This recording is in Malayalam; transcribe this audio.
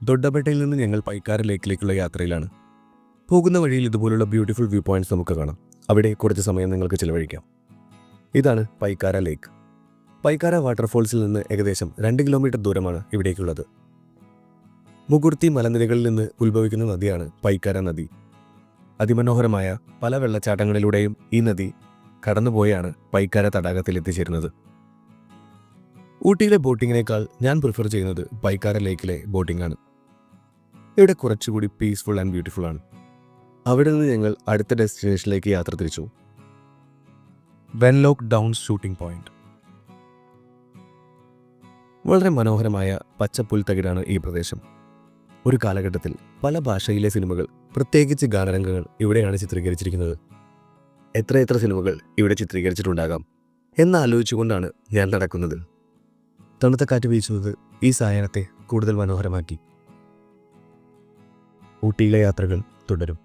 ദൊഡ്ഡപേട്ടയിൽ നിന്ന് ഞങ്ങൾ പൈക്കാര ലേക്കിലേക്കുള്ള യാത്രയിലാണ്. പോകുന്ന വഴിയിൽ ഇതുപോലുള്ള ബ്യൂട്ടിഫുൾ വ്യൂ പോയിന്റ്സ് നമുക്ക് കാണാം. അവിടെ കുറച്ച് സമയം നിങ്ങൾക്ക് ചിലവഴിക്കാം. ഇതാണ് പൈക്കാര ലേക്ക്. പൈക്കാര വാട്ടർഫോൾസിൽ നിന്ന് ഏകദേശം 2 കിലോമീറ്റർ ദൂരമാണ് ഇവിടേക്കുള്ളത്. മുകുർത്തി മലനിരകളിൽ നിന്ന് ഉത്ഭവിക്കുന്ന നദിയാണ് പൈക്കാര നദി. അതിമനോഹരമായ പല വെള്ളച്ചാട്ടങ്ങളിലൂടെയും ഈ നദി കടന്നുപോയാണ് പൈക്കാര തടാകത്തിൽ എത്തിച്ചേരുന്നത്. ഊട്ടിയിലെ ബോട്ടിങ്ങിനേക്കാൾ ഞാൻ പ്രിഫർ ചെയ്യുന്നത് പൈക്കാര ലേക്കിലെ ബോട്ടിംഗ് ആണ്. ഇവിടെ കുറച്ചുകൂടി പീസ്ഫുൾ ആൻഡ് ബ്യൂട്ടിഫുൾ ആണ്. അവിടെ നിന്ന് ഞങ്ങൾ അടുത്ത ഡെസ്റ്റിനേഷനിലേക്ക് യാത്ര തിരിച്ചു. Wenlock down shooting point. വളരെ മനോഹരമായ പച്ച പുൽത്തകിടാണ് ഈ പ്രദേശം. ഒരു കാലഘട്ടത്തിൽ പല ഭാഷയിലെ സിനിമകൾ, പ്രത്യേകിച്ച് ഗാനരംഗങ്ങൾ ഇവിടെയാണ് ചിത്രീകരിച്ചിരിക്കുന്നത്. എത്ര സിനിമകൾ ഇവിടെ ചിത്രീകരിച്ചിട്ടുണ്ടാകാം എന്നാലോചിച്ചുകൊണ്ടാണ് ഞാൻ നടക്കുന്നത്. തണുത്ത കാറ്റ് വീശുന്നത് ഈ സായാഹ്നത്തെ കൂടുതൽ മനോഹരമാക്കി. ഊട്ടിയിലെ യാത്രകൾ തുടരും.